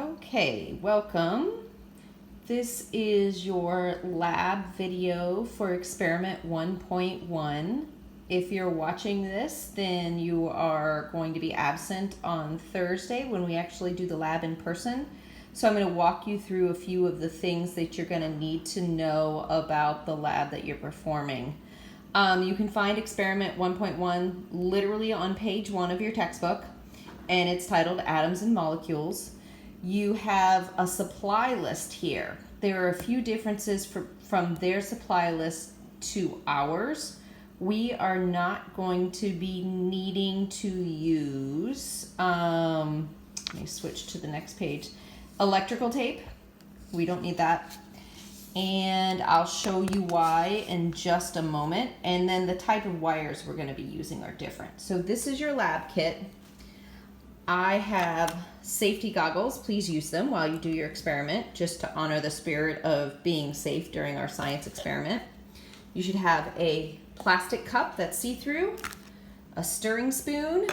Okay, welcome. This is your lab video for experiment 1.1. If you're watching this, then you are going to be absent on Thursday when we actually do the lab in person. So I'm going to walk you through a few of the things that you're going to need to know about the lab that you're performing. You can find experiment 1.1 literally on page 1 of your textbook, and it's titled Atoms and Molecules. You have a supply list here. There are a few differences from their supply list to ours. We are not going to be needing to use, let me switch to the next page, electrical tape. We don't need that. And I'll show you why in just a moment. And then the type of wires we're going to be using are different. So this is your lab kit. I have safety goggles. Please use them while you do your experiment, just to honor the spirit of being safe during our science experiment. You should have a plastic cup that's see-through, a stirring spoon,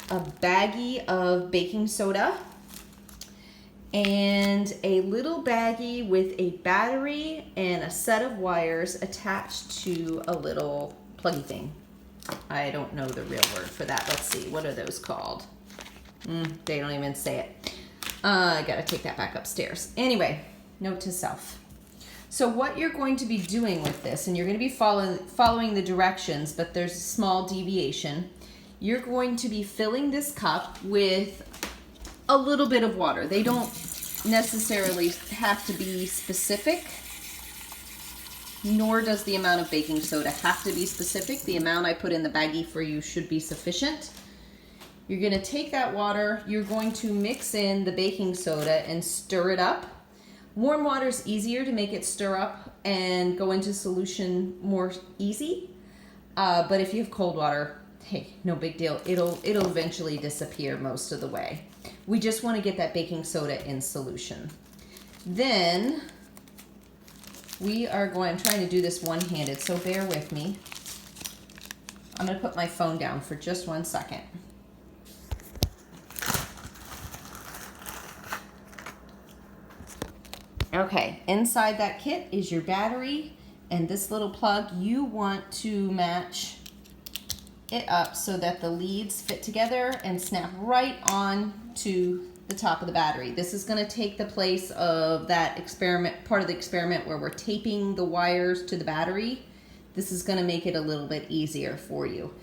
a baggie of baking soda, and a little baggie with a battery and a set of wires attached to a little pluggy thing. I don't know the real word for that. Let's see. What are those called? They don't even say it. I gotta take that back upstairs. Anyway, note to self. So what you're going to be doing with this, and you're going to be following the directions, but there's a small deviation. You're going to be filling this cup with a little bit of water. They don't necessarily have to be specific, nor does the amount of baking soda have to be specific. The amount I put in the baggie for you should be sufficient. You're going to take that water, you're going to mix in the baking soda and stir it up. Warm water is easier to make it stir up and go into solution more easy. But if you have cold water, hey, no big deal. It'll eventually disappear most of the way. We just want to get that baking soda in solution. Then I'm trying to do this one-handed, so bear with me. I'm going to put my phone down for just 1 second. Okay, inside that kit is your battery and this little plug. You want to match it up so that the leads fit together and snap right on to the top of the battery. This is going to take the place of that part of the experiment where we're taping the wires to the battery. This is going to make it a little bit easier for you.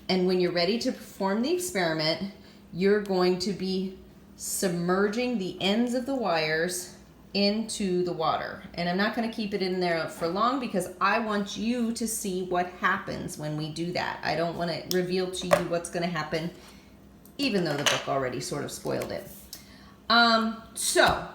And when you're ready to perform the experiment, you're going to be submerging the ends of the wires into the water. And I'm not going to keep it in there for long because I want you to see what happens when we do that. I don't want to reveal to you what's going to happen, even though the book already sort of spoiled it. So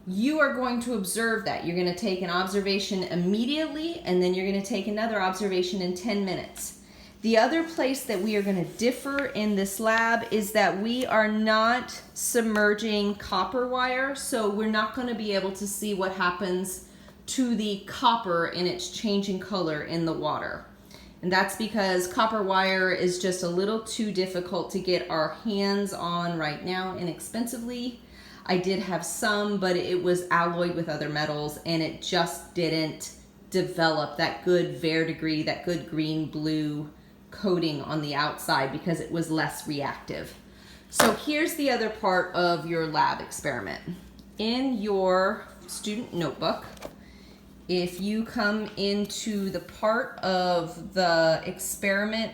you are going to observe that. You're going to take an observation immediately, and then you're going to take another observation in 10 minutes. The other place that we are going to differ in this lab is that we are not submerging copper wire, so we're not going to be able to see what happens to the copper in its changing color in the water. And that's because copper wire is just a little too difficult to get our hands on right now inexpensively. I did have some, but it was alloyed with other metals and it just didn't develop that good verdigris, that good green-blue coating on the outside because it was less reactive. So here's the other part of your lab experiment. In your student notebook, if you come into the part of the experiment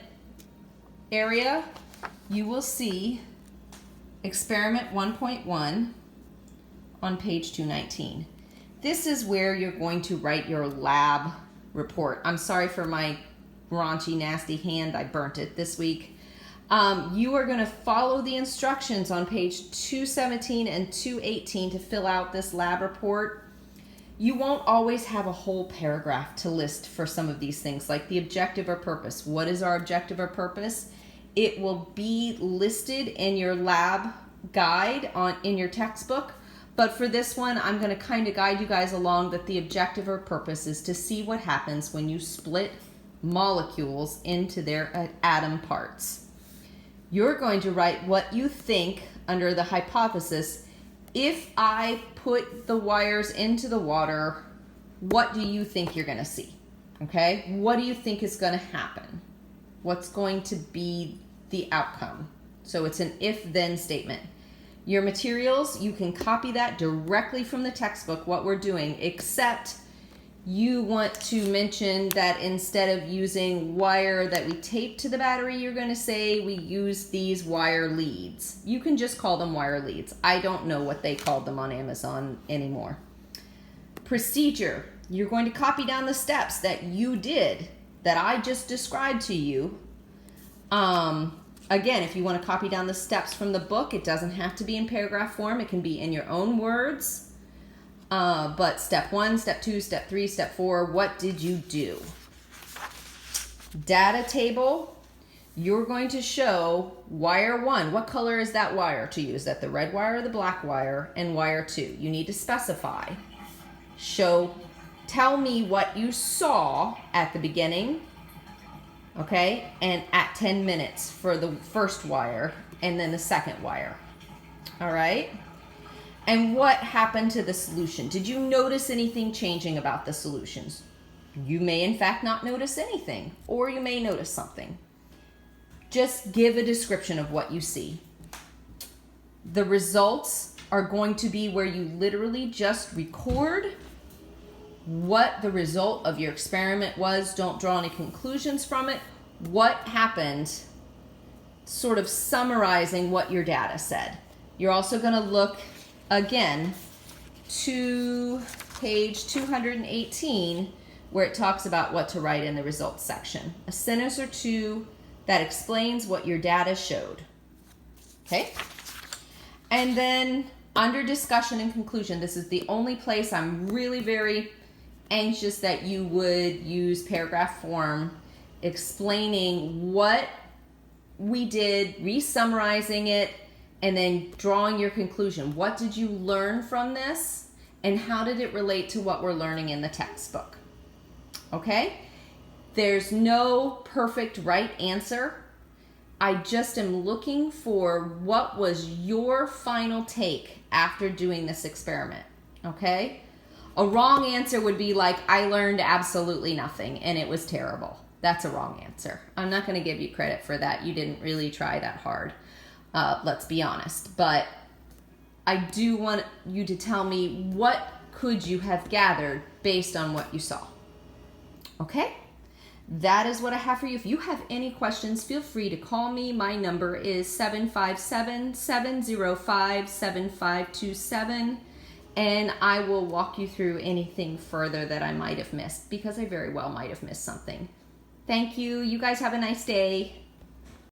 area, you will see experiment 1.1 on page 219. This is where you're going to write your lab report. I'm sorry for my raunchy, nasty hand. I burnt it this week. You are going to follow the instructions on page 217 and 218 to fill out this lab report. You won't always have a whole paragraph to list for some of these things, like the objective or purpose. What is our objective or purpose? It will be listed in your lab guide in your textbook. But for this one, I'm going to kind of guide you guys along that the objective or purpose is to see what happens when you split molecules into their atom parts. You're going to write what you think under the hypothesis if I put the wires into the water, what do you think you're going to see? Okay, what do you think is going to happen? What's going to be the outcome? So it's an if-then statement. Your materials, you can copy that directly from the textbook, what we're doing, except you want to mention that instead of using wire that we tape to the battery, you're going to say we use these wire leads. You can just call them wire leads. I don't know what they called them on Amazon anymore. Procedure. You're going to copy down the steps that you did, that I just described to you. Again, if you want to copy down the steps from the book, it doesn't have to be in paragraph form. It can be in your own words. But step 1, step 2, step 3, step 4, what did you do? Data table, you're going to show wire 1. What color is that wire to use? Is that the red wire or the black wire? And wire 2. You need to specify. Tell me what you saw at the beginning, okay, and at 10 minutes for the first wire, and then the second wire, all right? And what happened to the solution? Did you notice anything changing about the solutions? You may, in fact, not notice anything, or you may notice something. Just give a description of what you see. The results are going to be where you literally just record what the result of your experiment was. Don't draw any conclusions from it. What happened, sort of summarizing what your data said. You're also going to look again to page 218, where it talks about what to write in the results section. A sentence or two that explains what your data showed. Okay? And then under discussion and conclusion, this is the only place I'm really very anxious that you would use paragraph form, explaining what we did, re-summarizing it, and then drawing your conclusion. What did you learn from this, and how did it relate to what we're learning in the textbook? Okay? There's no perfect right answer. I just am looking for what was your final take after doing this experiment. Okay? A wrong answer would be like, I learned absolutely nothing and it was terrible. That's a wrong answer. I'm not going to give you credit for that. You didn't really try that hard. Let's be honest. But I do want you to tell me, what could you have gathered based on what you saw? Okay? That is what I have for you. If you have any questions, feel free to call me. My number is 757-705-7527. And I will walk you through anything further that I might have missed, because I very well might have missed something. Thank you. You guys have a nice day.